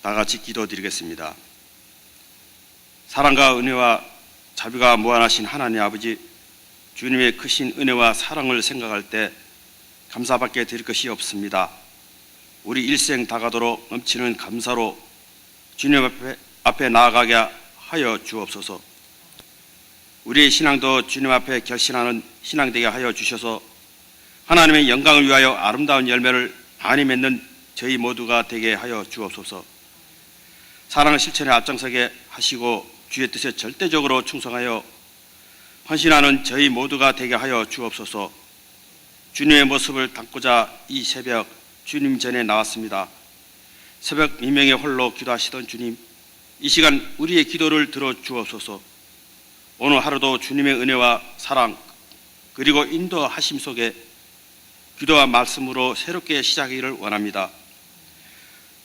다 같이 기도드리겠습니다. 사랑과 은혜와 자비가 무한하신 하나님 아버지, 주님의 크신 은혜와 사랑을 생각할 때 감사밖에 드릴 것이 없습니다. 우리 일생 다가도록 넘치는 감사로 주님 앞에 나아가게 하여 주옵소서. 우리의 신앙도 주님 앞에 결신하는 신앙 되게 하여 주셔서 하나님의 영광을 위하여 아름다운 열매를 많이 맺는 저희 모두가 되게 하여 주옵소서. 사랑을 실천에 앞장서게 하시고 주의 뜻에 절대적으로 충성하여 헌신하는 저희 모두가 되게 하여 주옵소서. 주님의 모습을 담고자 이 새벽 주님 전에 나왔습니다. 새벽 미명에 홀로 기도하시던 주님, 이 시간 우리의 기도를 들어 주옵소서. 오늘 하루도 주님의 은혜와 사랑 그리고 인도하심 속에 기도와 말씀으로 새롭게 시작하기를 원합니다.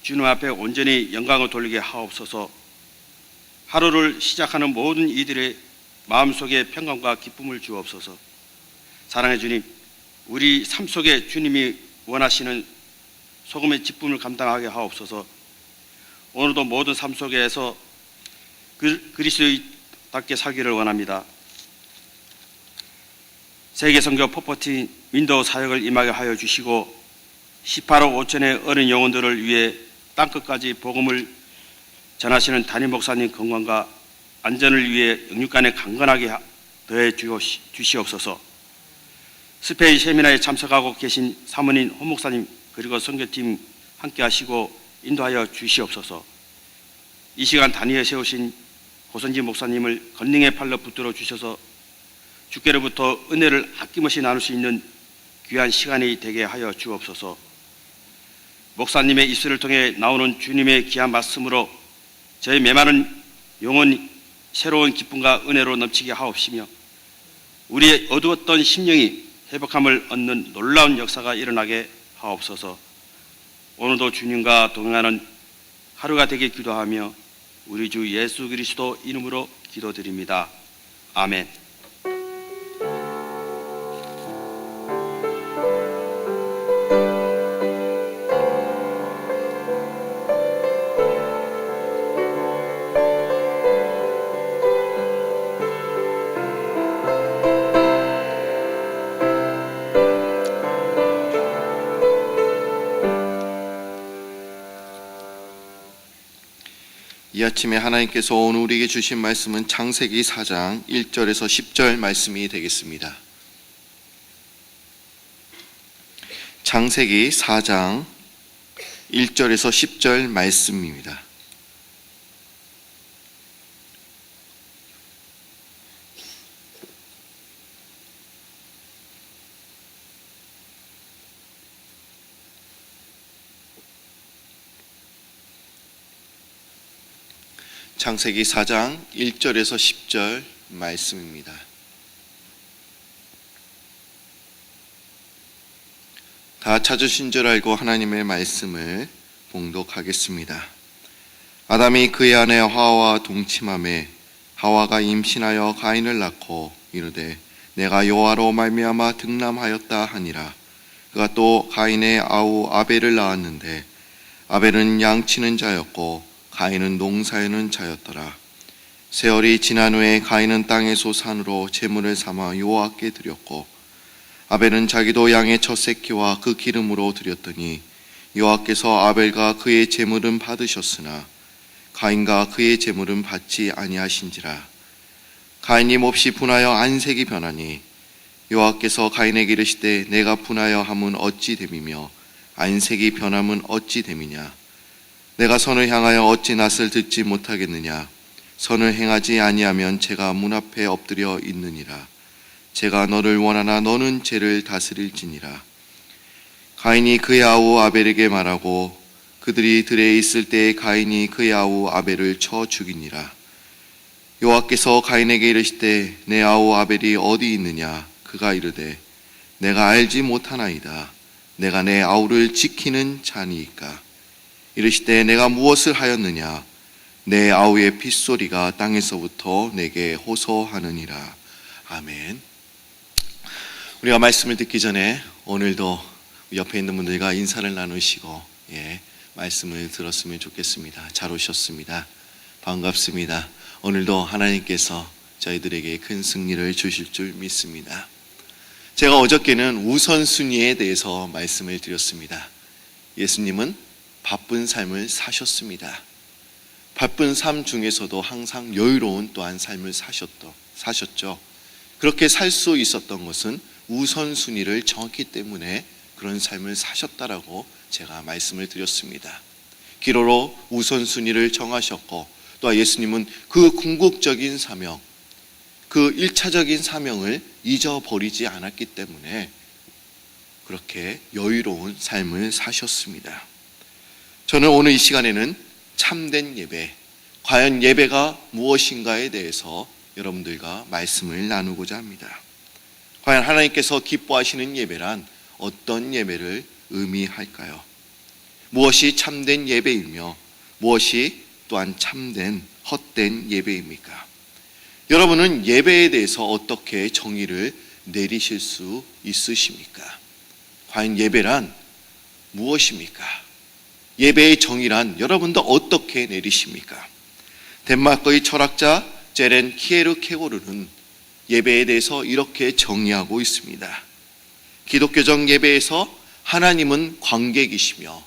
주님 앞에 온전히 영광을 돌리게 하옵소서. 하루를 시작하는 모든 이들의 마음속에 평강과 기쁨을 주옵소서. 사랑의 주님, 우리 삶 속에 주님이 원하시는 소금의 기쁨을 감당하게 하옵소서. 오늘도 모든 삶 속에서 그리스도인답게 살기를 원합니다. 세계선교 포포티 윈도우 사역을 임하게 하여 주시고 18억 5천의 어린 영혼들을 위해 땅끝까지 복음을 전하시는 담임 목사님 건강과 안전을 위해 영육간에 강건하게 더해 주시옵소서. 스페인 세미나에 참석하고 계신 사모님 홍 목사님 그리고 선교팀 함께 하시고 인도하여 주시옵소서. 이 시간 단위에 세우신 고선지 목사님을 권능의 팔로 붙들어 주셔서 주께로부터 은혜를 아낌없이 나눌 수 있는 귀한 시간이 되게 하여 주옵소서. 목사님의 입술을 통해 나오는 주님의 귀한 말씀으로 저희 메마른 영혼 새로운 기쁨과 은혜로 넘치게 하옵시며 우리의 어두웠던 심령이 회복함을 얻는 놀라운 역사가 일어나게 하옵소서. 오늘도 주님과 동행하는 하루가 되게 기도하며 우리 주 예수 그리스도 이름으로 기도드립니다. 아멘. 이 아침에 하나님께서 오늘 우리에게 주신 말씀은 창세기 4장 1절에서 10절 말씀이 되겠습니다. 창세기 4장 1절에서 10절 말씀입니다. 창세기 4장 1절에서 10절 말씀입니다. 다 찾으신 줄 알고 하나님의 말씀을 봉독하겠습니다. 아담이 그의 아내 하와와 동침하매 하와가 임신하여 가인을 낳고 이르되 내가 여호와로 말미암아 득남하였다 하니라. 그가 또 가인의 아우 아벨을 낳았는데 아벨은 양치는 자였고 가인은 농사하는 자였더라. 세월이 지난 후에 가인은 땅의 소 산으로 제물을 삼아 여호와께 드렸고 아벨은 자기도 양의 첫 새끼와 그 기름으로 드렸더니 여호와께서 아벨과 그의 제물은 받으셨으나 가인과 그의 제물은 받지 아니하신지라. 가인이 몹시 분하여 안색이 변하니 여호와께서 가인에게 이르시되 내가 분하여 함은 어찌 됨이며 안색이 변함은 어찌 됨이냐. 내가 선을 향하여 어찌 낯을 듣지 못하겠느냐. 선을 행하지 아니하면 제가 문 앞에 엎드려 있느니라. 제가 너를 원하나 너는 죄를 다스릴지니라. 가인이 그의 아우 아벨에게 말하고 그들이 들에 있을 때에 가인이 그의 아우 아벨을 쳐 죽이니라. 여호와께서 가인에게 이르시되 내 아우 아벨이 어디 있느냐. 그가 이르되 내가 알지 못하나이다. 내가 내 아우를 지키는 자니이까. 이르시되 내가 무엇을 하였느냐. 내 아우의 핏소리가 땅에서부터 내게 호소하느니라. 아멘. 우리가 말씀을 듣기 전에 오늘도 옆에 있는 분들과 인사를 나누시고 말씀을 들었으면 좋겠습니다. 잘 오셨습니다. 반갑습니다. 오늘도 하나님께서 저희들에게 큰 승리를 주실 줄 믿습니다. 제가 어저께는 우선순위에 대해서 말씀을 드렸습니다. 예수님은 바쁜 삶을 사셨습니다. 바쁜 삶 중에서도 항상 여유로운 또한 삶을 사셨죠. 그렇게 살 수 있었던 것은 우선순위를 정했기 때문에 그런 삶을 사셨다라고 제가 말씀을 드렸습니다. 기로로 우선순위를 정하셨고 또 예수님은 그 궁극적인 사명, 그 1차적인 사명을 잊어버리지 않았기 때문에 그렇게 여유로운 삶을 사셨습니다. 저는 오늘 이 시간에는 참된 예배, 과연 예배가 무엇인가에 대해서 여러분들과 말씀을 나누고자 합니다. 과연 하나님께서 기뻐하시는 예배란 어떤 예배를 의미할까요? 무엇이 참된 예배이며 무엇이 또한 참된 헛된 예배입니까? 여러분은 예배에 대해서 어떻게 정의를 내리실 수 있으십니까? 과연 예배란 무엇입니까? 예배의 정의란 여러분도 어떻게 내리십니까? 덴마크의 철학자 제렌 키에르케고르는 예배에 대해서 이렇게 정의하고 있습니다. 기독교적 예배에서 하나님은 관객이시며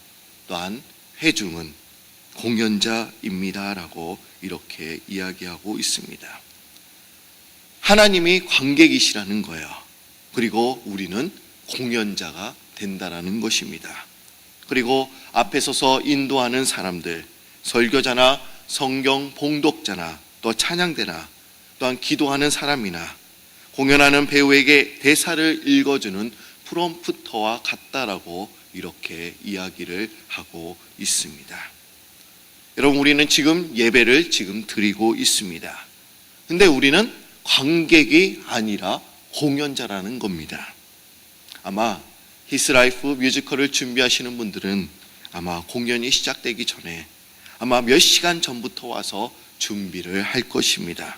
또한 회중은 공연자입니다라고 이렇게 이야기하고 있습니다. 하나님이 관객이시라는 거예요. 그리고 우리는 공연자가 된다라는 것입니다. 그리고 앞에 서서 인도하는 사람들, 설교자나 성경 봉독자나 또 찬양대나 또한 기도하는 사람이나 공연하는 배우에게 대사를 읽어주는 프롬프터와 같다라고 이렇게 이야기를 하고 있습니다. 여러분, 우리는 지금 예배를 드리고 있습니다. 근데 우리는 관객이 아니라 공연자라는 겁니다. 아마 히스라이프 뮤지컬을 준비하시는 분들은 아마 공연이 시작되기 전에 아마 몇 시간 전부터 와서 준비를 할 것입니다.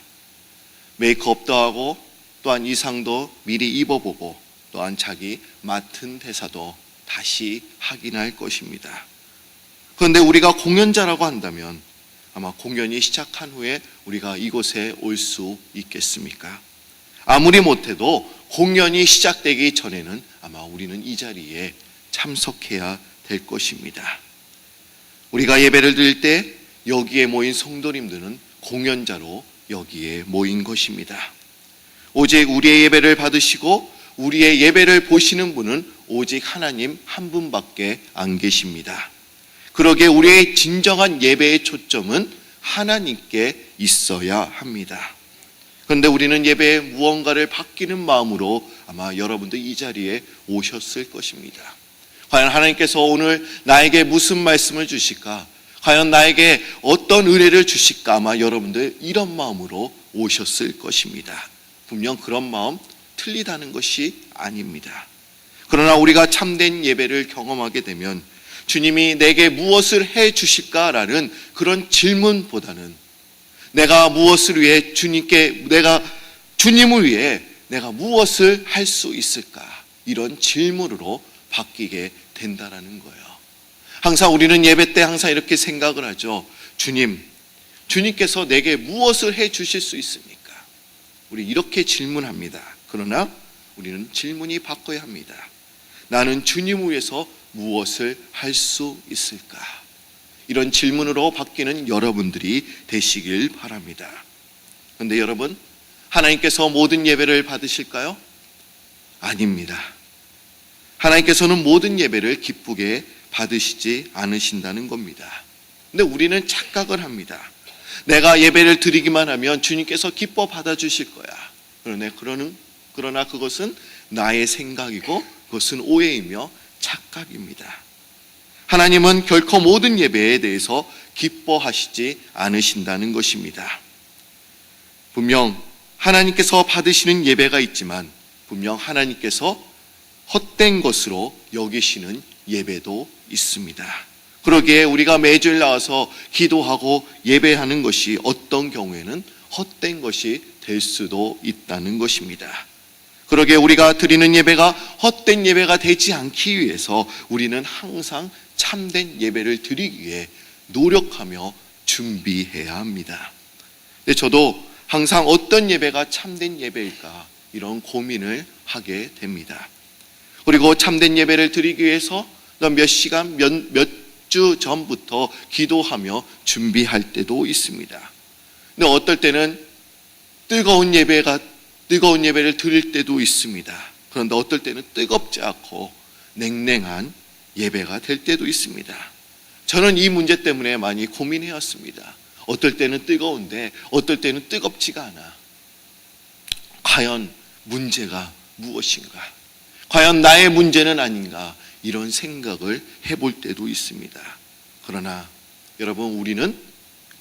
메이크업도 하고 또한 의상도 미리 입어보고 또한 자기 맡은 대사도 다시 확인할 것입니다. 그런데 우리가 공연자라고 한다면 아마 공연이 시작한 후에 우리가 이곳에 올 수 있겠습니까? 아무리 못해도 공연이 시작되기 전에는 아마 우리는 이 자리에 참석해야 될 것입니다. 우리가 예배를 드릴 때 여기에 모인 성도님들은 공연자로 여기에 모인 것입니다. 오직 우리의 예배를 받으시고 우리의 예배를 보시는 분은 오직 하나님 한 분밖에 안 계십니다. 그러기에 우리의 진정한 예배의 초점은 하나님께 있어야 합니다. 그런데 우리는 예배에 무언가를 바뀌는 마음으로 아마 여러분도 이 자리에 오셨을 것입니다. 과연 하나님께서 오늘 나에게 무슨 말씀을 주실까? 과연 나에게 어떤 은혜를 주실까? 아마 여러분들 이런 마음으로 오셨을 것입니다. 분명 그런 마음 틀리다는 것이 아닙니다. 그러나 우리가 참된 예배를 경험하게 되면 주님이 내게 무엇을 해 주실까라는 그런 질문보다는 내가 무엇을 위해 주님을 위해 내가 무엇을 할 수 있을까? 이런 질문으로 바뀌게 된다라는 거예요. 항상 우리는 예배 때 항상 이렇게 생각을 하죠. 주님께서 내게 무엇을 해 주실 수 있습니까? 우리 이렇게 질문합니다. 그러나 우리는 질문이 바꿔야 합니다. 나는 주님을 위해서 무엇을 할 수 있을까? 이런 질문으로 바뀌는 여러분들이 되시길 바랍니다. 그런데 여러분, 하나님께서 모든 예배를 받으실까요? 아닙니다. 하나님께서는 모든 예배를 기쁘게 받으시지 않으신다는 겁니다. 근데 우리는 착각을 합니다. 내가 예배를 드리기만 하면 주님께서 기뻐 받아주실 거야. 그러나 그것은 나의 생각이고 그것은 오해이며 착각입니다. 하나님은 결코 모든 예배에 대해서 기뻐하시지 않으신다는 것입니다. 분명 하나님께서 받으시는 예배가 있지만 분명 하나님께서 헛된 것으로 여기시는 예배도 있습니다. 그러기에 우리가 매주일 나와서 기도하고 예배하는 것이 어떤 경우에는 헛된 것이 될 수도 있다는 것입니다. 그러기에 우리가 드리는 예배가 헛된 예배가 되지 않기 위해서 우리는 항상 참된 예배를 드리기 위해 노력하며 준비해야 합니다. 근데 저도 항상 어떤 예배가 참된 예배일까 이런 고민을 하게 됩니다. 그리고 참된 예배를 드리기 위해서 몇 시간, 몇 주 전부터 기도하며 준비할 때도 있습니다. 근데 어떨 때는 뜨거운 예배를 드릴 때도 있습니다. 그런데 어떨 때는 뜨겁지 않고 냉랭한 예배가 될 때도 있습니다. 저는 이 문제 때문에 많이 고민해왔습니다. 어떨 때는 뜨거운데 어떨 때는 뜨겁지가 않아. 과연 문제가 무엇인가? 과연 나의 문제는 아닌가? 이런 생각을 해볼 때도 있습니다. 그러나 여러분, 우리는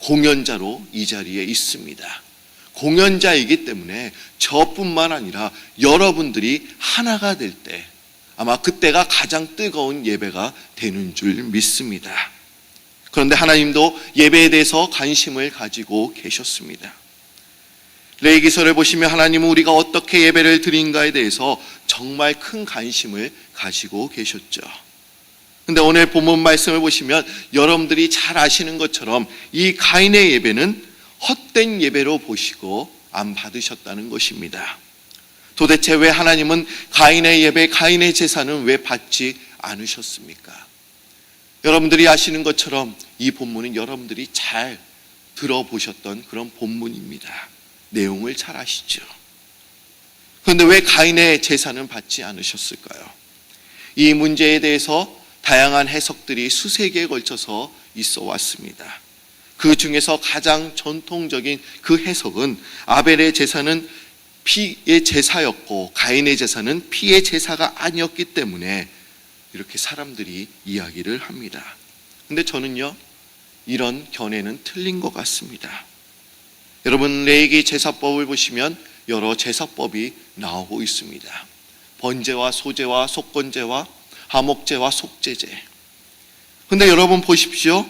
공연자로 이 자리에 있습니다. 공연자이기 때문에 저뿐만 아니라 여러분들이 하나가 될 때 아마 그때가 가장 뜨거운 예배가 되는 줄 믿습니다. 그런데 하나님도 예배에 대해서 관심을 가지고 계셨습니다. 레위기서를 보시면 하나님은 우리가 어떻게 예배를 드린가에 대해서 정말 큰 관심을 가지고 계셨죠. 그런데 오늘 본문 말씀을 보시면 여러분들이 잘 아시는 것처럼 이 가인의 예배는 헛된 예배로 보시고 안 받으셨다는 것입니다. 도대체 왜 하나님은 가인의 예배, 가인의 제사는 왜 받지 않으셨습니까? 여러분들이 아시는 것처럼 이 본문은 여러분들이 잘 들어보셨던 그런 본문입니다. 내용을 잘 아시죠? 그런데 왜 가인의 제사는 받지 않으셨을까요? 이 문제에 대해서 다양한 해석들이 수세 기에 걸쳐서 있어 왔습니다. 그 중에서 가장 전통적인 그 해석은 아벨의 제사는 피의 제사였고 가인의 제사는 피의 제사가 아니었기 때문에 이렇게 사람들이 이야기를 합니다. 근데 저는요, 이런 견해는 틀린 것 같습니다. 여러분, 레위기 제사법을 보시면 여러 제사법이 나오고 있습니다. 번제와 소제와 속건제와 하목제와 속제제. 근데 여러분 보십시오.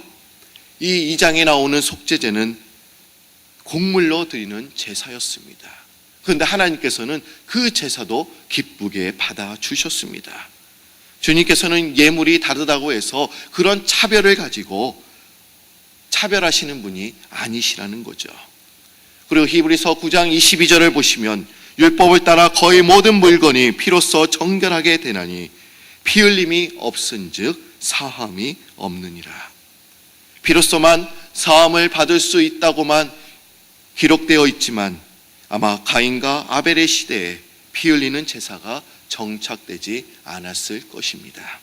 이 2장에 나오는 속제제는 곡물로 드리는 제사였습니다. 그런데 하나님께서는 그 제사도 기쁘게 받아주셨습니다. 주님께서는 예물이 다르다고 해서 그런 차별을 가지고 차별하시는 분이 아니시라는 거죠. 그리고 히브리서 9장 22절을 보시면 율법을 따라 거의 모든 물건이 피로써 정결하게 되나니 피 흘림이 없은즉 사함이 없느니라. 피로써만 사함을 받을 수 있다고만 기록되어 있지만 아마 가인과 아벨의 시대에 피 흘리는 제사가 정착되지 않았을 것입니다.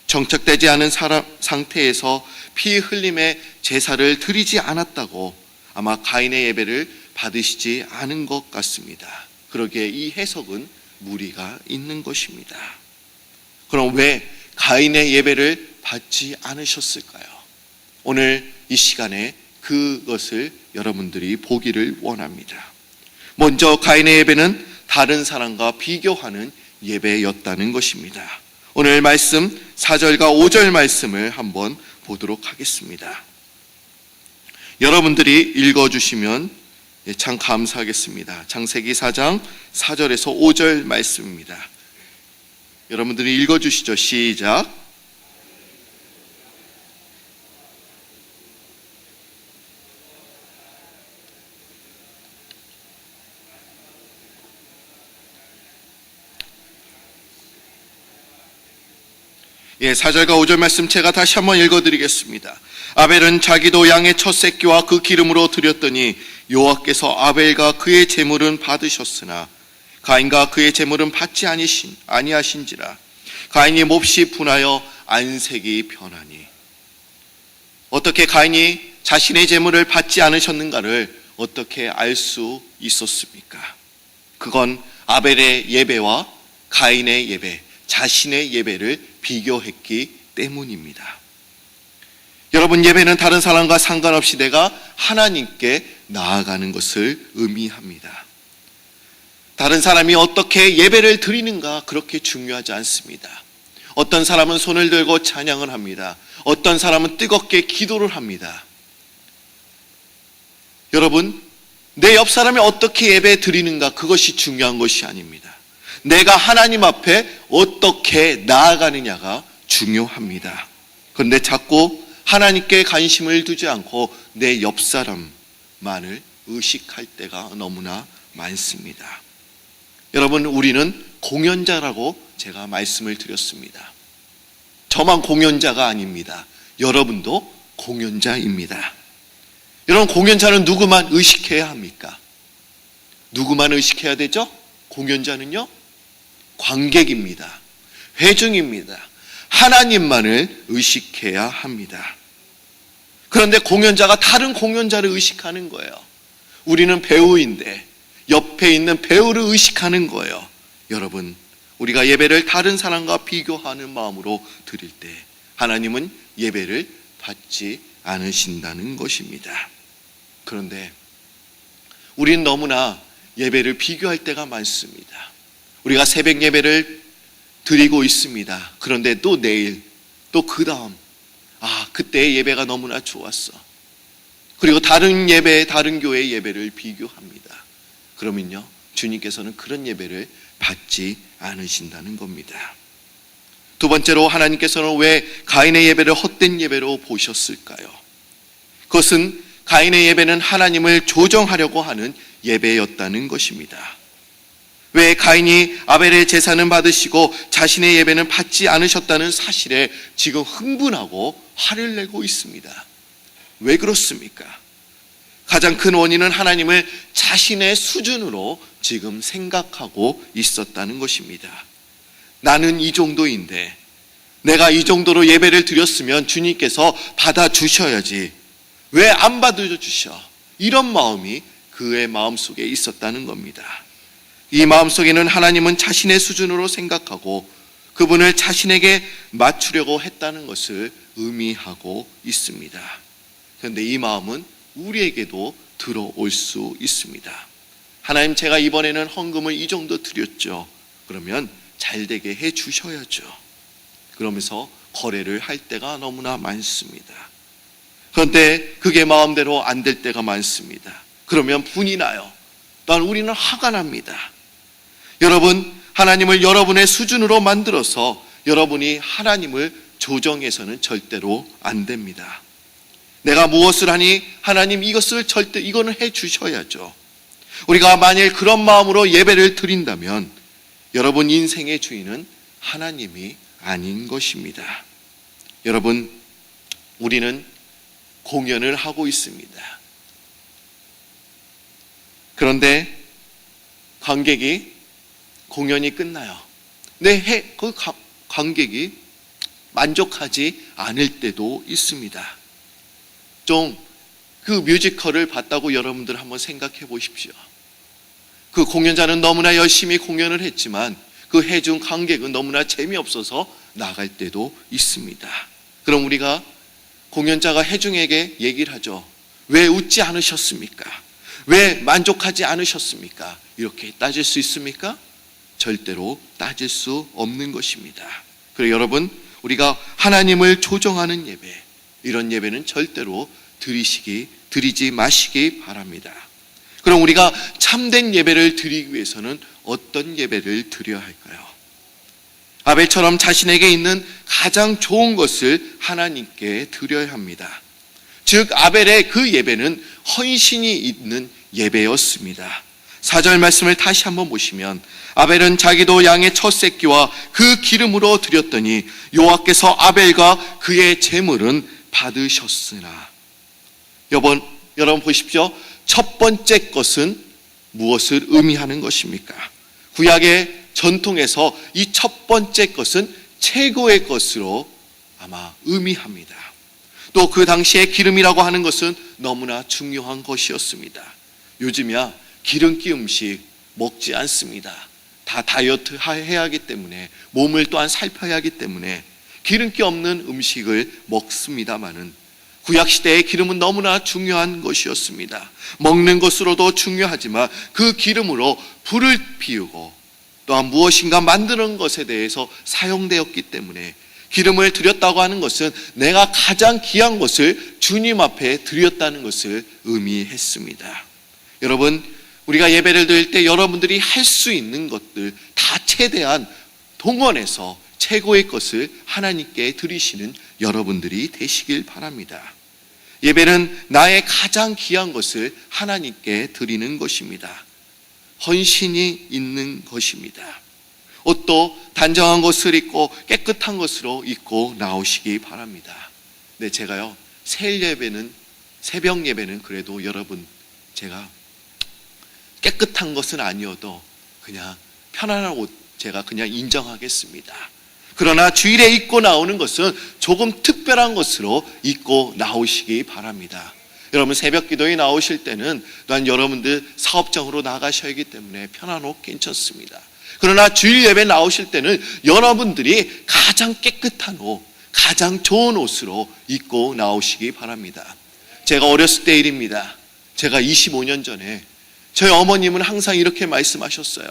정착되지 않은 상태에서 피 흘림의 제사를 드리지 않았다고 아마 가인의 예배를 받으시지 않은 것 같습니다. 그러기에 이 해석은 무리가 있는 것입니다. 그럼 왜 가인의 예배를 받지 않으셨을까요? 오늘 이 시간에 그것을 여러분들이 보기를 원합니다. 먼저 가인의 예배는 다른 사람과 비교하는 예배였다는 것입니다. 오늘 말씀 4절과 5절 말씀을 한번 보도록 하겠습니다. 여러분들이 읽어주시면 참 감사하겠습니다. 창세기 4장 4절에서 5절 말씀입니다. 여러분들이 읽어주시죠. 시작. 예, 4절과 5절 말씀 제가 다시 한번 읽어드리겠습니다. 아벨은 자기도 양의 첫 새끼와 그 기름으로 드렸더니 여호와께서 아벨과 그의 제물은 받으셨으나 가인과 그의 제물은 받지 아니하신지라. 가인이 몹시 분하여 안색이 변하니. 어떻게 가인이 자신의 제물을 받지 않으셨는가를 어떻게 알 수 있었습니까? 그건 아벨의 예배와 가인의 예배, 자신의 예배를 비교했기 때문입니다. 여러분, 예배는 다른 사람과 상관없이 내가 하나님께 나아가는 것을 의미합니다. 다른 사람이 어떻게 예배를 드리는가 그렇게 중요하지 않습니다. 어떤 사람은 손을 들고 찬양을 합니다. 어떤 사람은 뜨겁게 기도를 합니다. 여러분, 내 옆 사람이 어떻게 예배 드리는가 그것이 중요한 것이 아닙니다. 내가 하나님 앞에 어떻게 나아가느냐가 중요합니다. 그런데 자꾸 하나님께 관심을 두지 않고 내 옆 사람만을 의식할 때가 너무나 많습니다. 여러분, 우리는 공연자라고 제가 말씀을 드렸습니다. 저만 공연자가 아닙니다. 여러분도 공연자입니다. 여러분, 공연자는 누구만 의식해야 합니까? 누구만 의식해야 되죠? 공연자는요? 관객입니다. 회중입니다. 하나님만을 의식해야 합니다. 그런데 공연자가 다른 공연자를 의식하는 거예요. 우리는 배우인데 옆에 있는 배우를 의식하는 거예요. 여러분, 우리가 예배를 다른 사람과 비교하는 마음으로 드릴 때 하나님은 예배를 받지 않으신다는 것입니다. 그런데 우리는 너무나 예배를 비교할 때가 많습니다. 우리가 새벽 예배를 드리고 있습니다. 그런데 또 내일, 또 그 다음, 그때의 예배가 너무나 좋았어. 그리고 다른 예배, 다른 교회의 예배를 비교합니다. 그러면요, 주님께서는 그런 예배를 받지 않으신다는 겁니다. 두 번째로, 하나님께서는 왜 가인의 예배를 헛된 예배로 보셨을까요? 그것은 가인의 예배는 하나님을 조정하려고 하는 예배였다는 것입니다. 왜 가인이 아벨의 제사는 받으시고 자신의 예배는 받지 않으셨다는 사실에 지금 흥분하고 화를 내고 있습니다. 왜 그렇습니까? 가장 큰 원인은 하나님을 자신의 수준으로 지금 생각하고 있었다는 것입니다. 나는 이 정도인데 내가 이 정도로 예배를 드렸으면 주님께서 받아주셔야지 왜 안 받아주셔? 이런 마음이 그의 마음속에 있었다는 겁니다. 이 마음속에는 하나님은 자신의 수준으로 생각하고 그분을 자신에게 맞추려고 했다는 것을 의미하고 있습니다. 그런데 이 마음은 우리에게도 들어올 수 있습니다. 하나님, 제가 이번에는 헌금을 이 정도 드렸죠. 그러면 잘 되게 해 주셔야죠. 그러면서 거래를 할 때가 너무나 많습니다. 그런데 그게 마음대로 안 될 때가 많습니다. 그러면 분이 나요. 또한 우리는 화가 납니다. 여러분, 하나님을 여러분의 수준으로 만들어서 여러분이 하나님을 조정해서는 절대로 안 됩니다. 내가 무엇을 하니 하나님 이거는 해 주셔야죠. 우리가 만일 그런 마음으로 예배를 드린다면 여러분 인생의 주인은 하나님이 아닌 것입니다. 여러분, 우리는 공연을 하고 있습니다. 그런데 공연이 끝나요. 그 관객이 만족하지 않을 때도 있습니다. 좀 그 뮤지컬을 봤다고 여러분들 한번 생각해 보십시오. 그 공연자는 너무나 열심히 공연을 했지만 그 해준 관객은 너무나 재미없어서 나갈 때도 있습니다. 그럼 우리가 공연자가 해중에게 얘기를 하죠. 왜 웃지 않으셨습니까? 왜 만족하지 않으셨습니까? 이렇게 따질 수 있습니까? 절대로 따질 수 없는 것입니다. 그리고 여러분, 우리가 하나님을 조정하는 예배, 이런 예배는 절대로 드리지 마시기 바랍니다. 그럼 우리가 참된 예배를 드리기 위해서는 어떤 예배를 드려야 할까요? 아벨처럼 자신에게 있는 가장 좋은 것을 하나님께 드려야 합니다. 즉, 아벨의 그 예배는 헌신이 있는 예배였습니다. 4절 말씀을 다시 한번 보시면, 아벨은 자기도 양의 첫 새끼와 그 기름으로 드렸더니 여호와께서 아벨과 그의 제물은 받으셨으나. 여러분 보십시오. 첫 번째 것은 무엇을 의미하는 것입니까? 구약의 전통에서 이 첫 번째 것은 최고의 것으로 아마 의미합니다. 또 그 당시에 기름이라고 하는 것은 너무나 중요한 것이었습니다. 요즘이야 기름기 음식 먹지 않습니다. 다 다이어트 해야 하기 때문에, 몸을 또한 살펴야 하기 때문에 기름기 없는 음식을 먹습니다마는 구약시대의 기름은 너무나 중요한 것이었습니다. 먹는 것으로도 중요하지만 그 기름으로 불을 피우고 또한 무엇인가 만드는 것에 대해서 사용되었기 때문에 기름을 드렸다고 하는 것은 내가 가장 귀한 것을 주님 앞에 드렸다는 것을 의미했습니다. 여러분, 우리가 예배를 드릴 때 여러분들이 할 수 있는 것들 다 최대한 동원해서 최고의 것을 하나님께 드리시는 여러분들이 되시길 바랍니다. 예배는 나의 가장 귀한 것을 하나님께 드리는 것입니다. 헌신이 있는 것입니다. 옷도 단정한 것을 입고 깨끗한 것으로 입고 나오시기 바랍니다. 네, 제가요, 새벽 예배는 그래도 여러분, 제가 깨끗한 것은 아니어도 그냥 편안한 옷 제가 그냥 인정하겠습니다. 그러나 주일에 입고 나오는 것은 조금 특별한 것으로 입고 나오시기 바랍니다. 여러분, 새벽 기도에 나오실 때는 또한 여러분들 사업장으로 나가셔야 하기 때문에 편한 옷 괜찮습니다. 그러나 주일 예배 나오실 때는 여러분들이 가장 깨끗한 옷, 가장 좋은 옷으로 입고 나오시기 바랍니다. 제가 어렸을 때 일입니다. 제가 25년 전에 저희 어머님은 항상 이렇게 말씀하셨어요.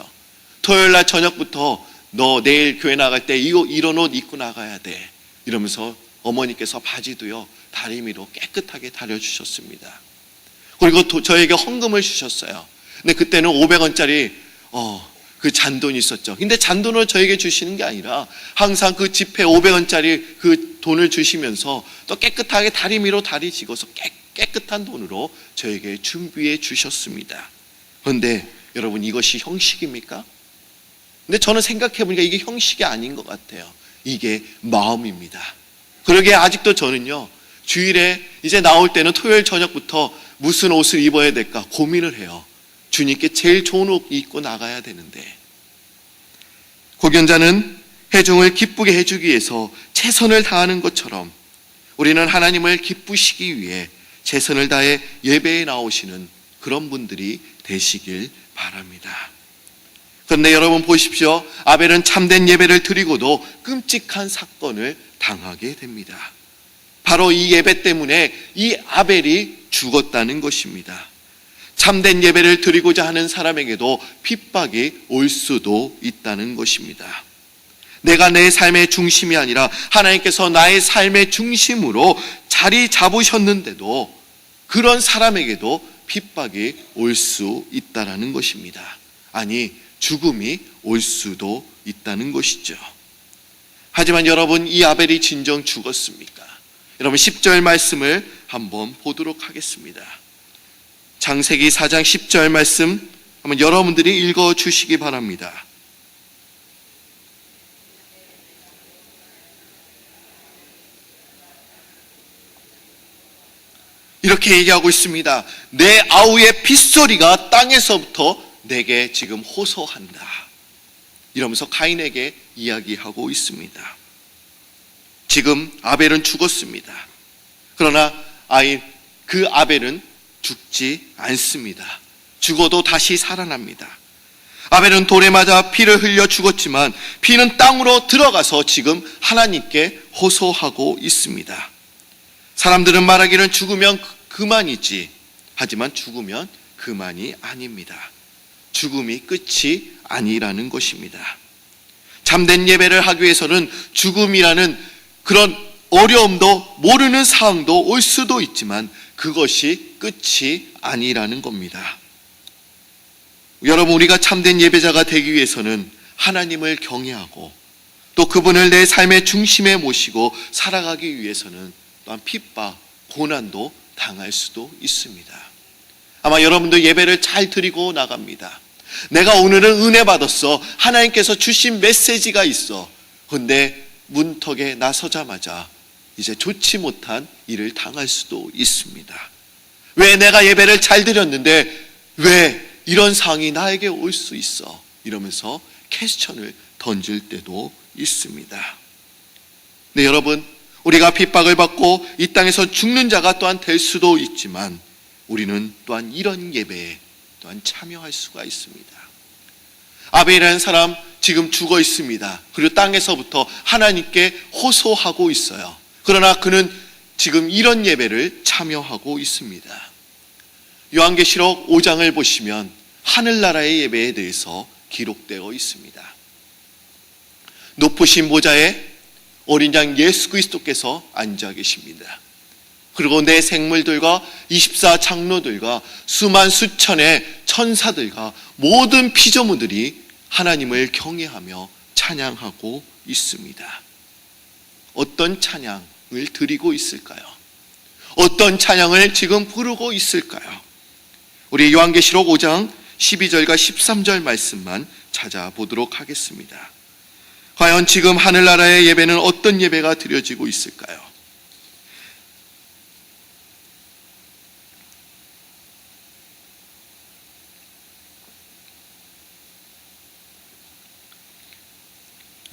토요일날 저녁부터 너 내일 교회 나갈 때 이런 옷 입고 나가야 돼. 이러면서 어머니께서 바지도요, 다리미로 깨끗하게 다려주셨습니다. 그리고 저에게 헌금을 주셨어요. 근데 그때는 500원짜리 그 잔돈이 있었죠. 근데 잔돈을 저에게 주시는 게 아니라 항상 그 지폐 500원짜리 그 돈을 주시면서 또 깨끗하게 다리미로 다리 찍어서 깨끗한 돈으로 저에게 준비해 주셨습니다. 그런데 여러분, 이것이 형식입니까? 근데 저는 생각해 보니까 이게 형식이 아닌 것 같아요. 이게 마음입니다. 그러게 아직도 저는요, 주일에 이제 나올 때는 토요일 저녁부터 무슨 옷을 입어야 될까 고민을 해요. 주님께 제일 좋은 옷 입고 나가야 되는데. 공연자는 회중을 기쁘게 해주기 위해서 최선을 다하는 것처럼 우리는 하나님을 기쁘시기 위해 최선을 다해 예배에 나오시는 그런 분들이 되시길 바랍니다. 그런데 여러분 보십시오. 아벨은 참된 예배를 드리고도 끔찍한 사건을 당하게 됩니다. 바로 이 예배 때문에 이 아벨이 죽었다는 것입니다. 참된 예배를 드리고자 하는 사람에게도 핍박이 올 수도 있다는 것입니다. 내가 내 삶의 중심이 아니라 하나님께서 나의 삶의 중심으로 자리 잡으셨는데도 그런 사람에게도 핍박이 올 수 있다는 것입니다. 아니, 죽음이 올 수도 있다는 것이죠. 하지만 여러분, 이 아벨이 진정 죽었습니까? 여러분, 10절 말씀을 한번 보도록 하겠습니다. 창세기 4장 10절 말씀 한번 여러분들이 읽어주시기 바랍니다. 이렇게 얘기하고 있습니다. 내 아우의 핏소리가 땅에서부터 내게 지금 호소한다. 이러면서 가인에게 이야기하고 있습니다. 지금 아벨은 죽었습니다. 그러나 그 아벨은 죽지 않습니다. 죽어도 다시 살아납니다. 아벨은 돌에 맞아 피를 흘려 죽었지만 피는 땅으로 들어가서 지금 하나님께 호소하고 있습니다. 사람들은 말하기는 죽으면 그만이지. 하지만 죽으면 그만이 아닙니다. 죽음이 끝이 아니라는 것입니다. 참된 예배를 하기 위해서는 죽음이라는 그런 어려움도 모르는 상황도 올 수도 있지만 그것이 끝이 아니라는 겁니다. 여러분, 우리가 참된 예배자가 되기 위해서는 하나님을 경외하고 또 그분을 내 삶의 중심에 모시고 살아가기 위해서는 또한 핍박, 고난도 당할 수도 있습니다. 아마 여러분도 예배를 잘 드리고 나갑니다. 내가 오늘은 은혜 받았어. 하나님께서 주신 메시지가 있어. 그런데 문턱에 나서자마자 이제 좋지 못한 일을 당할 수도 있습니다. 왜 내가 예배를 잘 드렸는데 왜 이런 상황이 나에게 올 수 있어? 이러면서 퀘스천을 던질 때도 있습니다. 네, 여러분, 우리가 핍박을 받고 이 땅에서 죽는 자가 또한 될 수도 있지만 우리는 또한 이런 예배에 또한 참여할 수가 있습니다. 아벨이라는 사람 지금 죽어 있습니다. 그리고 땅에서부터 하나님께 호소하고 있어요. 그러나 그는 지금 이런 예배를 참여하고 있습니다. 요한계시록 5장을 보시면 하늘나라의 예배에 대해서 기록되어 있습니다. 높으신 보좌에 어린 양 예수 그리스도께서 앉아 계십니다. 그리고 내 생물들과 24 장로들과 수만 수천의 천사들과 모든 피조물들이 하나님을 경외하며 찬양하고 있습니다. 어떤 찬양? 드리고 있을까요? 어떤 찬양을 지금 부르고 있을까요? 우리 요한계시록 5장 12절과 13절 말씀만 찾아보도록 하겠습니다. 과연 지금 하늘나라의 예배는 어떤 예배가 드려지고 있을까요?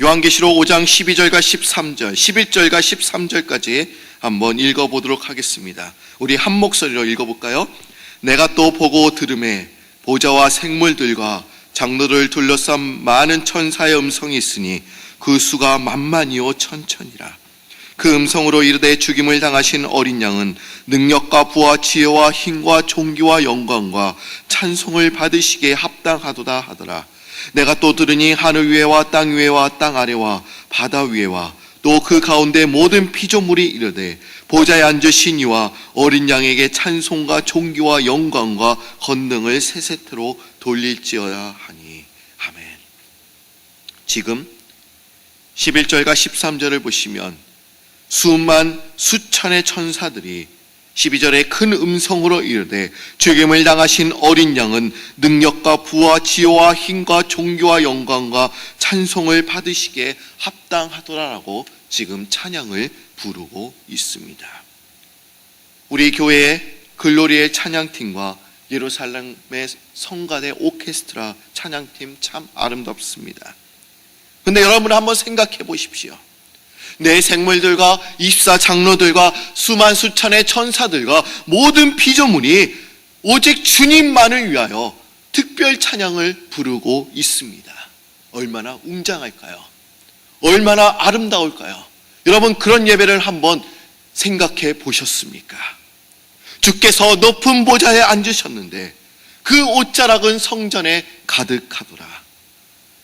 요한계시록 5장 12절과 13절, 11절과 13절까지 한번 읽어보도록 하겠습니다. 우리 한 목소리로 읽어볼까요? 내가 또 보고 들음에 보좌와 생물들과 장로를 둘러싼 많은 천사의 음성이 있으니 그 수가 만만이요 천천이라. 그 음성으로 이르되 죽임을 당하신 어린 양은 능력과 부와 지혜와 힘과 존귀와 영광과 찬송을 받으시기에 합당하도다 하더라. 내가 또 들으니 하늘 위에와 땅 위에와 땅 아래와 바다 위에와 또 그 가운데 모든 피조물이 이르되 보좌에 앉으신 이와 어린 양에게 찬송과 존귀와 영광과 권능을 세세토록 돌릴지어야 하니. 아멘. 지금 11절과 13절을 보시면 수만 수천의 천사들이 12절에 큰 음성으로 이르되 죽임을 당하신 어린 양은 능력과 부와 지혜와 힘과 존귀와 영광과 찬송을 받으시기에 합당하더라라고 지금 찬양을 부르고 있습니다. 우리 교회의 글로리의 찬양팀과 예루살렘의 성가대 오케스트라 찬양팀 참 아름답습니다. 근데 여러분 한번 생각해 보십시오. 내 생물들과 24 장로들과 수만 수천의 천사들과 모든 피조물이 오직 주님만을 위하여 특별 찬양을 부르고 있습니다. 얼마나 웅장할까요? 얼마나 아름다울까요? 여러분 그런 예배를 한번 생각해 보셨습니까? 주께서 높은 보좌에 앉으셨는데 그 옷자락은 성전에 가득하더라.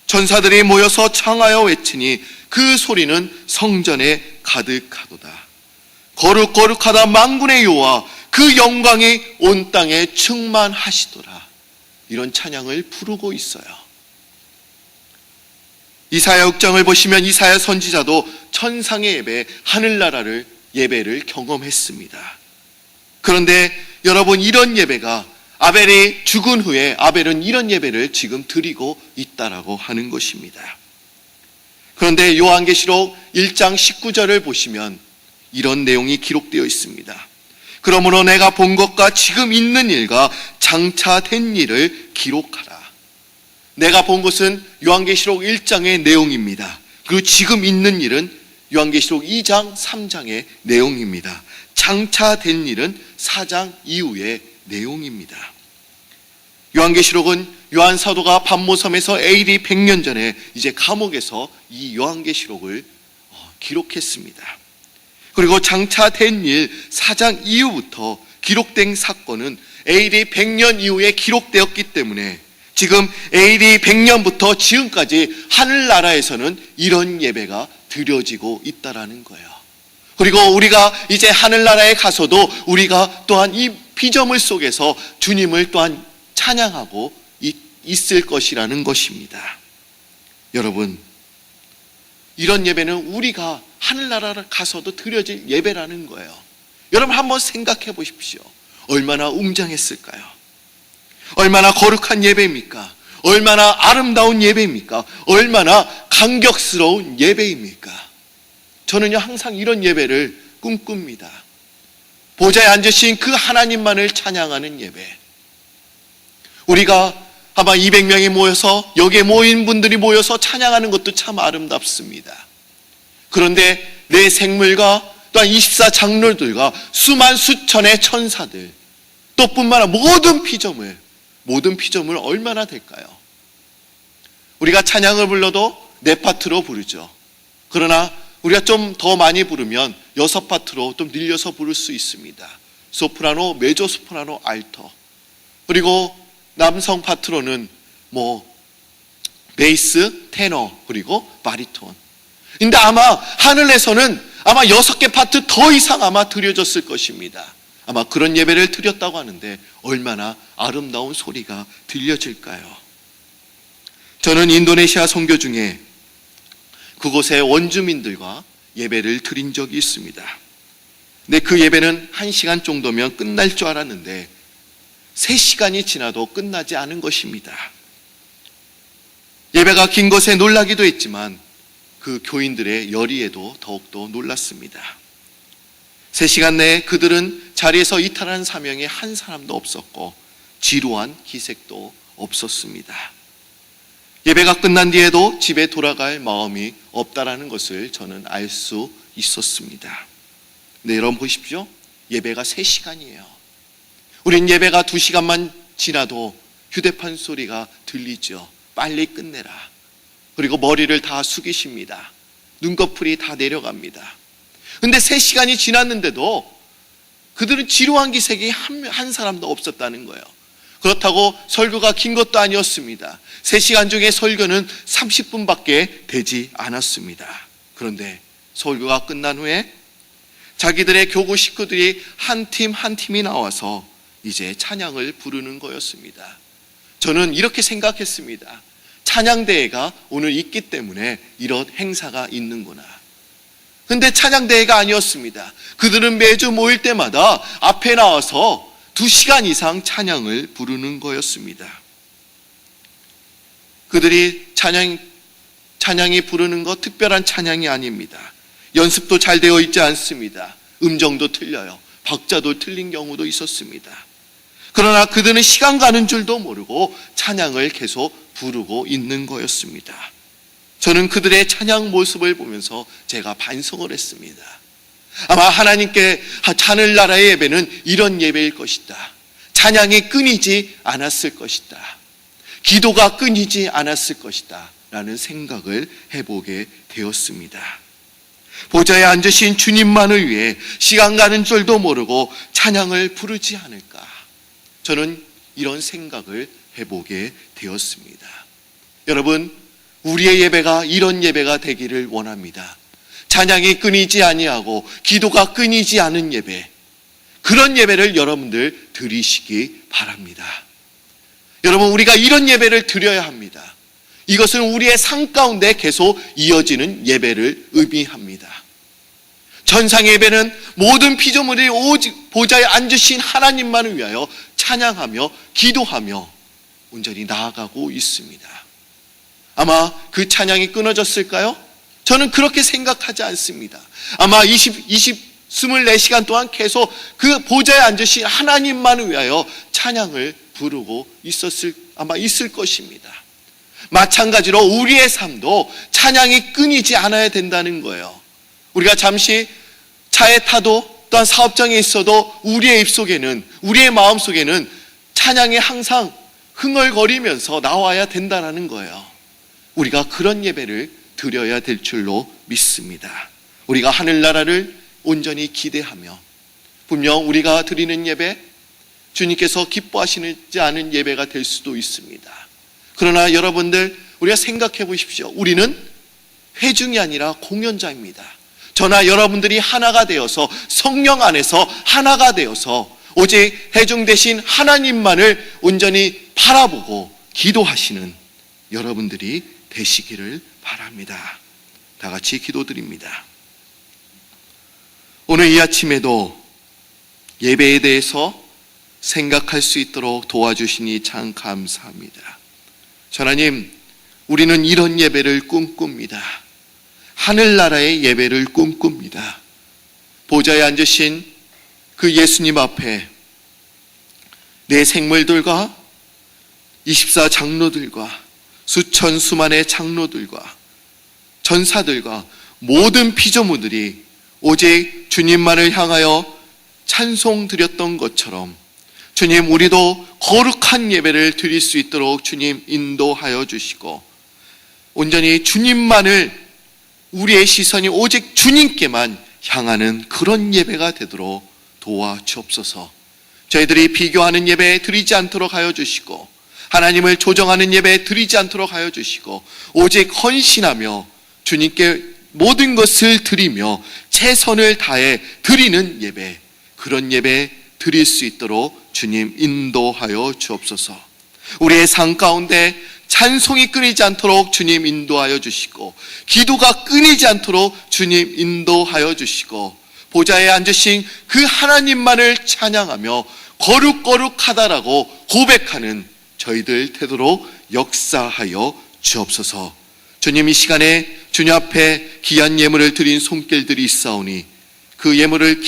천사들이 모여서 청하여 외치니 그 소리는 성전에 가득하도다. 거룩거룩하다 만군의 여호와 그 영광이 온 땅에 충만하시도라. 이런 찬양을 부르고 있어요. 이사야 6장을 보시면 이사야 선지자도 천상의 예배, 하늘나라를 예배를 경험했습니다. 그런데 여러분 이런 예배가 아벨이 죽은 후에 아벨은 이런 예배를 지금 드리고 있다라고 하는 것입니다. 그런데 요한계시록 1장 19절을 보시면 이런 내용이 기록되어 있습니다. 그러므로 내가 본 것과 지금 있는 일과 장차 된 일을 기록하라. 내가 본 것은 요한계시록 1장의 내용입니다. 그리고 지금 있는 일은 요한계시록 2장 3장의 내용입니다. 장차 된 일은 4장 이후의 내용입니다. 요한계시록은 요한 사도가 반모섬에서 AD 100년 전에 이제 감옥에서 이 요한계시록을 기록했습니다. 그리고 장차 된 일 4장 이후부터 기록된 사건은 AD 100년 이후에 기록되었기 때문에 지금 AD 100년부터 지금까지 하늘나라에서는 이런 예배가 드려지고 있다라는 거예요. 그리고 우리가 이제 하늘나라에 가서도 우리가 또한 이 피조물 속에서 주님을 또한 찬양하고 있을 것이라는 것입니다. 여러분, 이런 예배는 우리가 하늘나라를 가서도 드려질 예배라는 거예요. 여러분 한번 생각해 보십시오. 얼마나 웅장했을까요? 얼마나 거룩한 예배입니까? 얼마나 아름다운 예배입니까? 얼마나 감격스러운 예배입니까? 저는요 항상 이런 예배를 꿈꿉니다. 보좌에 앉으신 그 하나님만을 찬양하는 예배. 우리가 아마 200명이 모여서 여기에 모인 분들이 모여서 찬양하는 것도 참 아름답습니다. 그런데 내 생물과 또한 24 장로들과 수만 수천의 천사들 또 뿐만 아니라 모든 피조물 얼마나 될까요? 우리가 찬양을 불러도 4파트로 부르죠. 그러나 우리가 좀 더 많이 부르면 6파트로 좀 늘려서 부를 수 있습니다. 소프라노, 메조소프라노, 알토. 그리고 남성 파트로는 베이스, 테너, 그리고 바리톤. 근데 아마 하늘에서는 아마 6개 파트 더 이상 아마 드려졌을 것입니다. 아마 그런 예배를 드렸다고 하는데 얼마나 아름다운 소리가 들려질까요? 저는 인도네시아 선교 중에 그곳의 원주민들과 예배를 드린 적이 있습니다. 근데 그 예배는 1시간 정도면 끝날 줄 알았는데 3시간이 지나도 끝나지 않은 것입니다. 예배가 긴 것에 놀라기도 했지만 그 교인들의 열의에도 더욱더 놀랐습니다. 3시간 내에 그들은 자리에서 이탈하는 사명이 한 사람도 없었고 지루한 기색도 없었습니다. 예배가 끝난 뒤에도 집에 돌아갈 마음이 없다라는 것을 저는 알 수 있었습니다. 네, 여러분 보십시오. 예배가 3시간이에요. 우린 예배가 2시간만 지나도 휴대폰 소리가 들리죠. 빨리 끝내라. 그리고 머리를 다 숙이십니다. 눈꺼풀이 다 내려갑니다. 근데 3시간이 지났는데도 그들은 지루한 기색이 한 사람도 없었다는 거예요. 그렇다고 설교가 긴 것도 아니었습니다. 3시간 중에 설교는 30분밖에 되지 않았습니다. 그런데 설교가 끝난 후에 자기들의 교구 식구들이 한 팀 한 팀이 나와서 이제 찬양을 부르는 거였습니다. 저는 이렇게 생각했습니다. 찬양대회가 오늘 있기 때문에 이런 행사가 있는구나. 근데 찬양대회가 아니었습니다. 그들은 매주 모일 때마다 앞에 나와서 2시간 이상 찬양을 부르는 거였습니다. 그들이 찬양이 부르는 것 특별한 찬양이 아닙니다. 연습도 잘 되어 있지 않습니다. 음정도 틀려요. 박자도 틀린 경우도 있었습니다. 그러나 그들은 시간 가는 줄도 모르고 찬양을 계속 부르고 있는 거였습니다. 저는 그들의 찬양 모습을 보면서 제가 반성을 했습니다. 아마 하나님께 하늘나라의 예배는 이런 예배일 것이다. 찬양이 끊이지 않았을 것이다. 기도가 끊이지 않았을 것이다. 라는 생각을 해보게 되었습니다. 보좌에 앉으신 주님만을 위해 시간 가는 줄도 모르고 찬양을 부르지 않을까. 저는 이런 생각을 해보게 되었습니다. 여러분, 우리의 예배가 이런 예배가 되기를 원합니다. 찬양이 끊이지 아니하고 기도가 끊이지 않은 예배, 그런 예배를 여러분들 드리시기 바랍니다. 여러분, 우리가 이런 예배를 드려야 합니다. 이것은 우리의 삶 가운데 계속 이어지는 예배를 의미합니다. 전상 예배는 모든 피조물이 오직 보좌에 앉으신 하나님만을 위하여 찬양하며 기도하며 온전히 나아가고 있습니다. 아마 그 찬양이 끊어졌을까요? 저는 그렇게 생각하지 않습니다. 아마 24시간 동안 계속 그 보좌에 앉으신 하나님만을 위하여 찬양을 부르고 있을 것입니다. 마찬가지로 우리의 삶도 찬양이 끊이지 않아야 된다는 거예요. 우리가 잠시 차에 타도 또한 사업장에 있어도 우리의 입속에는, 우리의 마음속에는 찬양이 항상 흥얼거리면서 나와야 된다는 거예요. 우리가 그런 예배를 드려야 될 줄로 믿습니다. 우리가 하늘나라를 온전히 기대하며, 분명 우리가 드리는 예배, 주님께서 기뻐하시지 않은 예배가 될 수도 있습니다. 그러나 여러분들, 우리가 생각해 보십시오. 우리는 회중이 아니라 공연자입니다. 저나 여러분들이 하나가 되어서 성령 안에서 하나가 되어서 오직 회중 대신 하나님만을 온전히 바라보고 기도하시는 여러분들이 되시기를 바랍니다. 다 같이 기도드립니다. 오늘 이 아침에도 예배에 대해서 생각할 수 있도록 도와주시니 참 감사합니다. 하나님, 우리는 이런 예배를 꿈꿉니다. 하늘나라의 예배를 꿈꿉니다. 보좌에 앉으신 그 예수님 앞에 내 생물들과 24 장로들과 수천 수만의 장로들과 전사들과 모든 피조물들이 오직 주님만을 향하여 찬송 드렸던 것처럼 주님, 우리도 거룩한 예배를 드릴 수 있도록 주님 인도하여 주시고 온전히 주님만을, 우리의 시선이 오직 주님께만 향하는 그런 예배가 되도록 도와주옵소서. 저희들이 비교하는 예배 드리지 않도록 하여 주시고 하나님을 조정하는 예배 드리지 않도록 하여 주시고 오직 헌신하며 주님께 모든 것을 드리며 최선을 다해 드리는 예배, 그런 예배 드릴 수 있도록 주님 인도하여 주옵소서. 우리의 삶 가운데 찬송이 끊이지 않도록 주님 인도하여 주시고, 기도가 끊이지 않도록 주님 인도하여 주시고, 보좌에 앉으신 그 하나님만을 찬양하며 거룩거룩하다라고 고백하는 저희들 태도로 역사하여 주옵소서. 주님, 이 시간에 주님 앞에 귀한 예물을 드린 손길들이 있사오니 그 예물을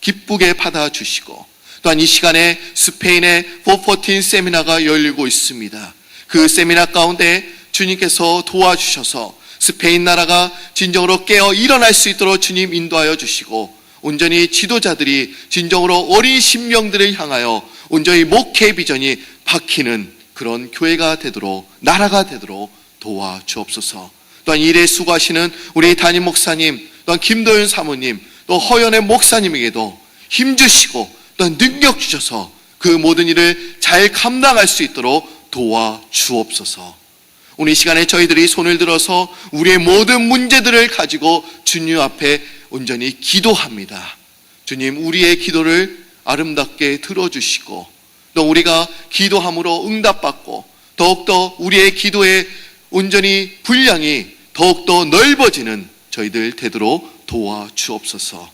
기쁘게 받아주시고, 또한 이 시간에 스페인의 414 세미나가 열리고 있습니다. 그 세미나 가운데 주님께서 도와주셔서 스페인 나라가 진정으로 깨어 일어날 수 있도록 주님 인도하여 주시고, 온전히 지도자들이 진정으로 어린 심령들을 향하여 온전히 목회 비전이 박히는 그런 교회가 되도록, 나라가 되도록 도와주옵소서. 또한 일에 수고하시는 우리 담임 목사님, 또한 김도윤 사모님, 또 허연의 목사님에게도 힘주시고 또한 능력 주셔서 그 모든 일을 잘 감당할 수 있도록 도와주옵소서. 오늘 이 시간에 저희들이 손을 들어서 우리의 모든 문제들을 가지고 주님 앞에 온전히 기도합니다. 주님, 우리의 기도를 아름답게 들어주시고, 또 우리가 기도함으로 응답받고 더욱더 우리의 기도의 온전히 분량이 더욱더 넓어지는 저희들 되도록 도와주옵소서.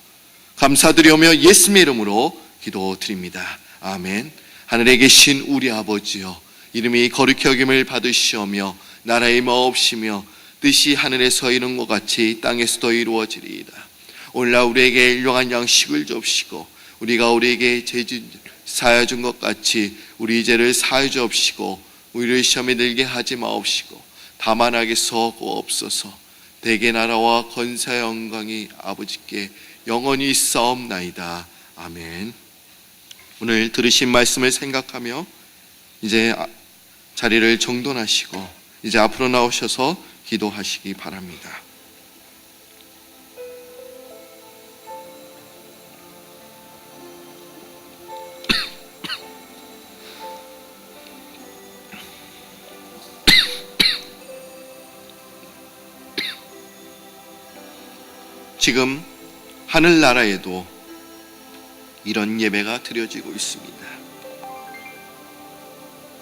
감사드리오며 예수님의 이름으로 기도드립니다. 아멘. 하늘에 계신 우리 아버지여, 이름이 거룩히 여김을 받으시오며 나라의 마옵시며 뜻이 하늘에서 이룬 것 같이 땅에서도 이루어지리이다. 오늘날 우리에게 일용할 양식을 주옵시고, 우리가 우리에게 죄 사하여 준 것 같이 우리 죄를 사하여 주옵시고, 우리를 시험에 들게 하지 마옵시고 다만 악에서 구하옵소서. 대개 나라와 권세와 영광이 아버지께 영원히 있사옵나이다. 아멘. 오늘 들으신 말씀을 생각하며 이제 자리를 정돈하시고 이제 앞으로 나오셔서 기도하시기 바랍니다. 지금 하늘나라에도 이런 예배가 드려지고 있습니다.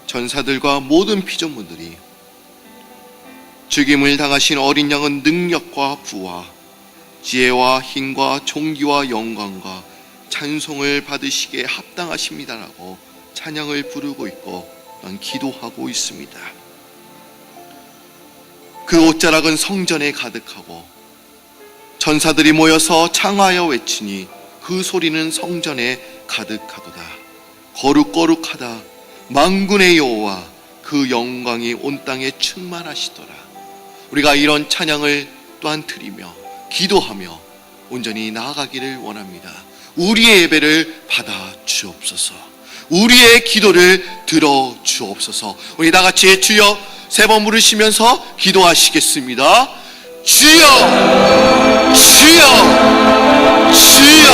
전사들과 모든 피조물들이 죽임을 당하신 어린 양은 능력과 부와 지혜와 힘과 존귀와 영광과 찬송을 받으시기에 합당하십니다라고 찬양을 부르고 있고 난 기도하고 있습니다. 그 옷자락은 성전에 가득하고 전사들이 모여서 창하여 외치니 그 소리는 성전에 가득하도다. 거룩거룩하다. 만군의 여호와, 그 영광이 온 땅에 충만하시더라. 우리가 이런 찬양을 또한 드리며 기도하며 온전히 나아가기를 원합니다. 우리의 예배를 받아 주옵소서. 우리의 기도를 들어 주옵소서. 우리 다 같이 주여 세 번 부르시면서 기도하시겠습니다. 주여, 주여, 주여.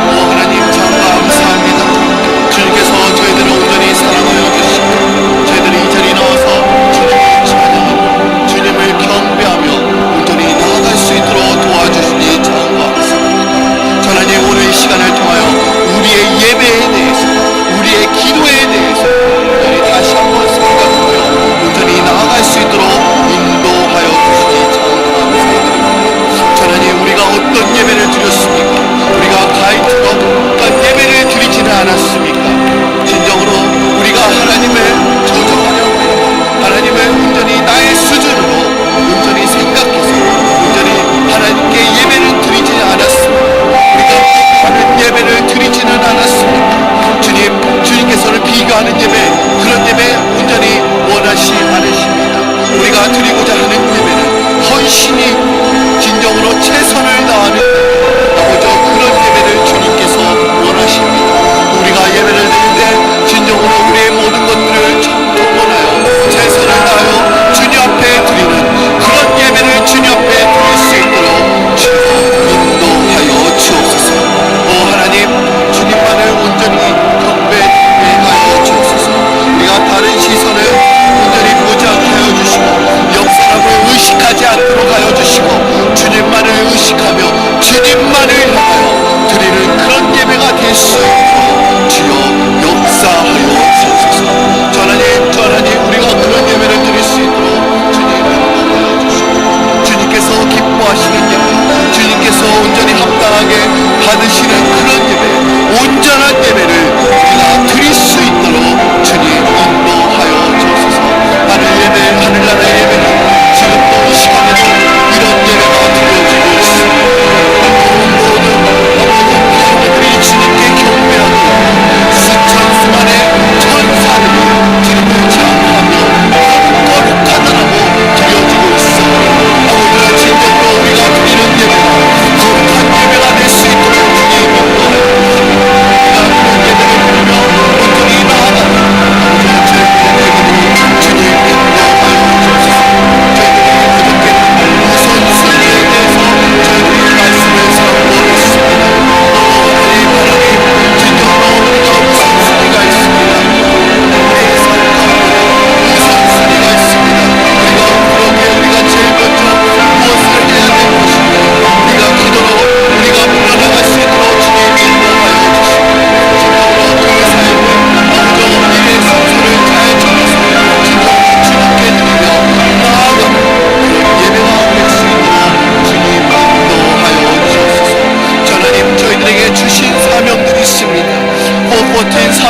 오 하나님, 참 감사합니다. 주님께서 저희들을 온전히 사랑하여 주시고 저희들이 이 자리에 나와서 주님을 찬양하고 주님을 경배하며 온전히 나아갈 수 있도록 도와주시니 참 감사합니다. 하나님, 오늘 이 시간을 통하여 우리의 예배에 대해서, 우리의 기도에 대해서 온전히 다시 한번 생각하며 온전히 나아갈 수 있도록 인도하여 주시니 참 감사드립니다. 하나님, 우리가 어떤 예배를 드렸습니까? 우리가 가이트로 어떤 예배를 드리지는 않았습니까? 진정으로 우리가 하나님을 조정하려고 해요. 하나님을 온전히 나의 수준으로 온전히 생각해서 온전히 하나님께 예배를 드리지는 않았습니다. 우리가 하는 예배를 드리지는 않았습니다. 주님께서는 비교하는 예배, 그런 예배 온전히 원하시 않으십니다. 우리가 드리고자 하는 예배는 헌신이 진정으로 최선을 다하는 아버지, 그런 예배를 주님께서 원하십니다. 우리가 예배를 드릴 때 진정으로 우리의 모든 것들을 통원하여 최선을 다하여 주님 앞에 드리는 그런 예배를 주님 앞에 드릴 수 있도록 인도하여 주옵소서. 오 하나님, 주님만을 온전히 경배하여 주옵소서. 우리가 다른 시선을 온전히 보지 않게 하여 주시고 옆 사람을 의식하지 않도록 하여 주시고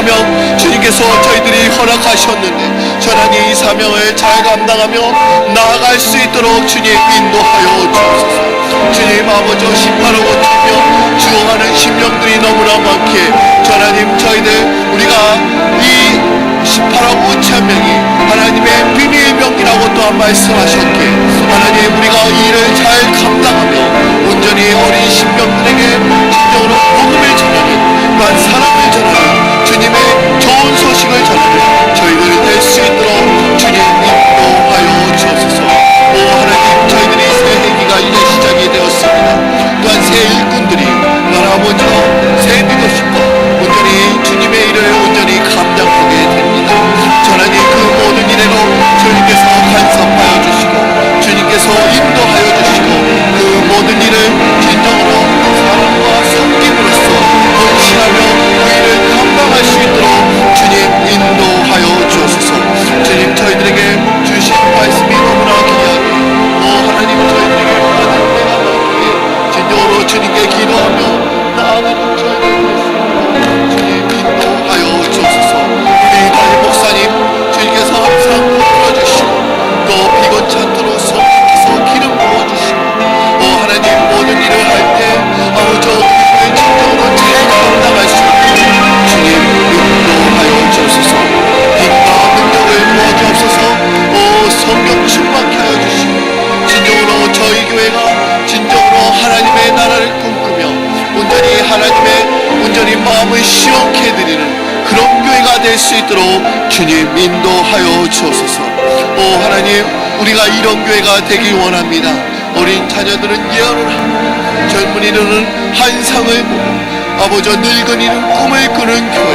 사명 주님께서 저희들이 허락하셨는데 전하니 이 사명을 잘 감당하며 나아갈 수 있도록 주님 인도하여 주옵소서. 주님 아버지 18억 5천명 죽어가는 심령들이 너무나 많기에 전하님 저희들 우리가 이 18억 5천 명이 하나님의 비밀병기라고 또한 말씀하셨기에 하나님 우리가 이 일을 잘 감당하며 온전히 어린 심령들에게 진정으로 복음을 전하는 또한 사랑을 전하는 주님의 좋은 소식을 전하는 저희들 될 수 있도록 주님 인도하여 주옵소서. 오 하나님 저희들이 새 해기가 이제 시작이 되었습니다. 또한 새 일꾼들이 또한 아버지와 새 리더십과 온전히 주님의 일을 온전히 감당하게 됩니다. 전하님 그 모든 일에로 주님께서 간섭하여 주시고 주님께서 인도하여 주시고 그 모든 일을 진정으로 사랑과 섬김으로써 헌신하며 그 일을 감당할 수 있도록 주님 인도하여 주옵소서. 주님 저희들에게 주신 말씀이 너무나 귀하게 하나님 저희들에게 받은 때가 많기에 진정으로 주님께 기도하며 나아가는 저희들 주님 인도하여 주옵소서. 우리 담임 목사님 주님께서 항상 붙들어주시고 또 비건찬토록 성령께서 기름 부어주시고 하나님 모든 일을 할 때 아버지 그리스도의 진정으로 잘 감당할 수 있도록 주님 인도하여 주옵소서. 힘과 능력을 부어주옵소서. 성령 충만케 하여 주시고 진정으로 저희 교회가 진정으로 하나님의 나라를 꿈꾸며 온전히 마음을 시원케 해드리는 그런 교회가 될 수 있도록 주님 인도하여 주옵소서. 하나님 우리가 이런 교회가 되길 원합니다. 어린 자녀들은 예언을 하고 젊은이들은 환상을 보고 아버지 늙은이는 꿈을 꾸는 교회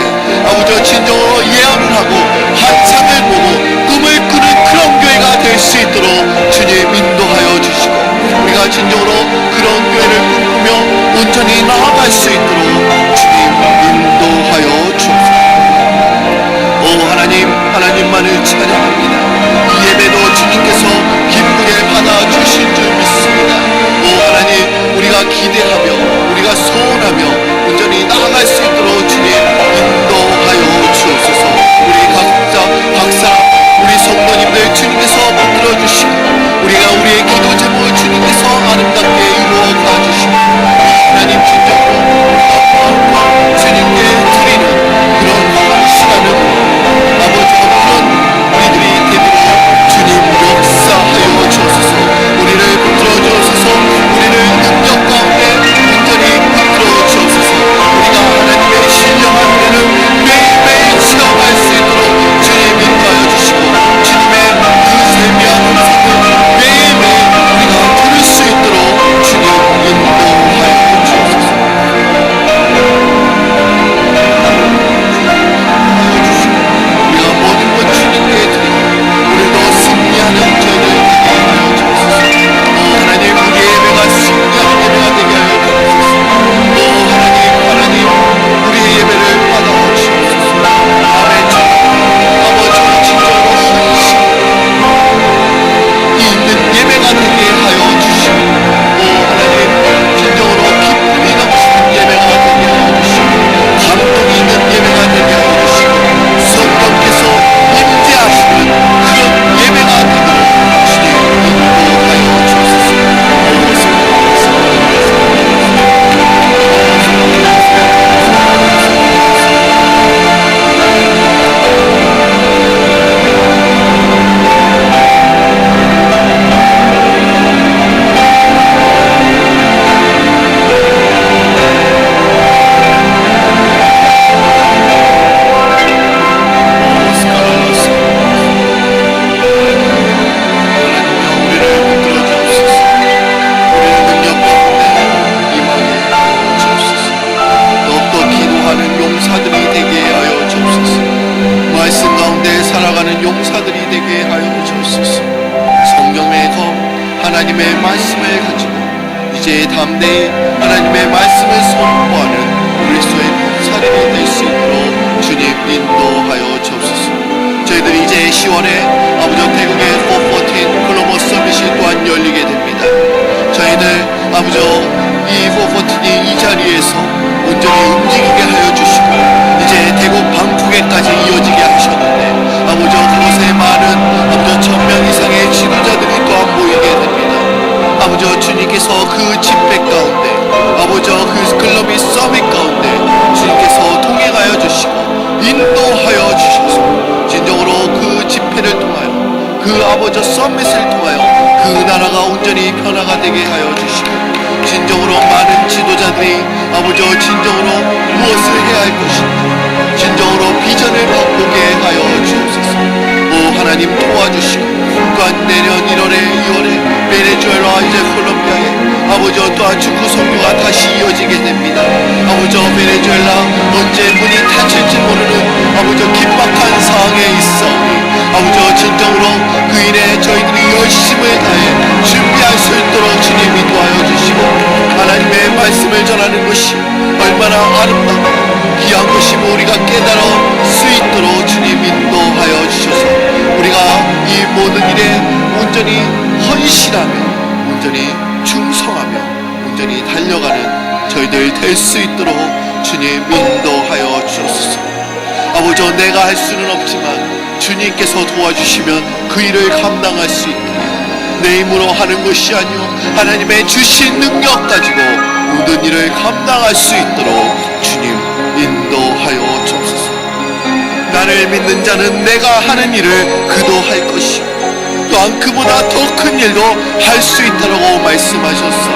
아버지 진정으로 예언을 하고 환상을 보고 꿈을 꾸는 그런 교회가 될 수 있도록 주님 인도하여 주시고 우리가 진정으로 그런 교회를 꿈꾸며 온전히 나아갈 수 있도록 주님 인도하여 주옵소서. 하나님만을 찬양합니다. 이 예배도 주님께서 기쁘게 받아주신 줄 믿습니다. 하나님 우리가 기대하며 우리가 소원하며 온전히 나아갈 수 있도록 주님 인도하여 주옵소서. 우리 각자 우리 성도님들 주님께서 붙들어 주시고 우리가 우리의 기도 제목을 주님께서 아름답게 이루어 가주시고 하나님 진정으로 마음과 주님께 드리는 그런 확신하는 아버지와 그런 우리들이 되도록 주님 역사하여 주옵소서. 우리를 붙들어 주옵소서. 우리를 능력 가운데 온전히 붙들어 주옵소서. 우리가 하나님의 신령한 은혜를 매일매일 체험할 수 있도록 주님 인도하여 주시고 주님의 그 세미한 음성을 매일매일 우리가 들을 수 있도록 주님 인도하여 주옵소서. 우리가 모든 것 주님께 드리고 오늘도 승리하는 저희들 되게 하여 주옵소서. 하나님 우리의 예배가 승리하는 예배가 되게 하여 주옵소서. 하나님 우리의 예배를 받아 주옵소서. 아멘. 아버지와 진정으로 헌신 있는 예배가 되게 하여 주시고 하나님 진정으로 기쁨이 넘치는 예배가 되게 하여 주시고 감동이 있는 예배가 되게 하여 주시고 성령께서 임재하시는 그런 예배가 되도록 주님 인도하여 주옵소서. 하나님의 말씀을 가지고 이제 담대히 하나님의 말씀을 선포하는 그리스도의 봉사리가 될 수 있도록 주님 인도하여 주옵소서. 저희들이 이제 10월에 아버지 태국의 414 글로벌 서밋이 또한 열리게 됩니다. 저희들 아버지 이 414이 이 자리에서 온전히 움직이게 하여 주시고 이제 대구 방콕 그 아버지 썸밋을 통하여 그 나라가 온전히 변화가 되게 하여 주시고, 진정으로 많은 지도자들이 아버지 진정으로 무엇을 해야 할 것인지 진정으로 비전을 바꾸게 하여 주옵소서. 오 하나님 도와주시고, 또한 내년 1월에 2월에 베네수엘라 이제 콜롬비아에 아버지 또한 축구 선교가 다시 이어지게 됩니다. 아버지 베네수엘라 언제 문이 닫힐지 모르는 아버지 긴박한 상황에 있사오니 아버지 진정으로 그 일에 저희들이 열심을 다해 준비할 수 있도록 주님 인도하여 주시고, 하나님의 말씀을 전하는 것이 얼마나 아름답고 귀한 것이고 우리가 깨달아 수 있도록 주님 인도하여 주셔서 우리가 이 모든 일에 온전히 헌신하며 온전히 충성하며 온전히 달려가는 저희들 될 수 있도록 주님 인도하여 주옵소서. 아버지 내가 할 수는 없지만 주님께서 도와주시면 그 일을 감당할 수 있게, 내 힘으로 하는 것이 아니오 하나님의 주신 능력 가지고 모든 일을 감당할 수 있도록 주님 인도하여 주옵소서. 나를 믿는 자는 내가 하는 일을 그도 할 것이고 또한 그보다 더 큰 일도 할 수 있다고 말씀하셨어.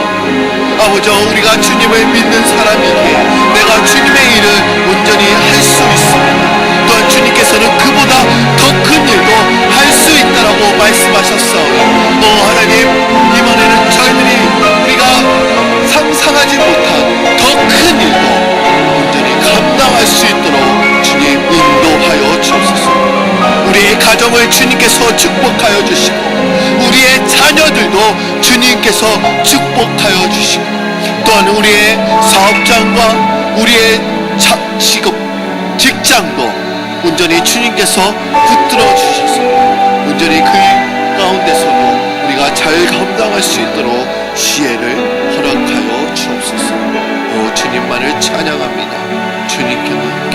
아버지 우리가 주님을 믿는 사람이기에 내가 주님의 일을 온전히 할 수 있습니다. 또한 주님께서는 그보다 더 큰 일도 할 수 있다고 말씀하셨어. 하나님 이번에는 저희들이 우리가 상상하지 못한 더 큰 일도 온전히 감당할 수 있도록 주님 인도하여 주옵소서. 우리의 가정을 주님께서 축복하여 주시고 우리의 자녀들도 주님께서 축복하여 주시고 또한 우리의 사업장과 우리의 직장도 온전히 주님께서 붙들어 주셔서 온전히 그 가운데서도 우리가 잘 감당할 수 있도록 지혜를 허락하여 주옵소서. 주님만을 찬양합니다. 주님께만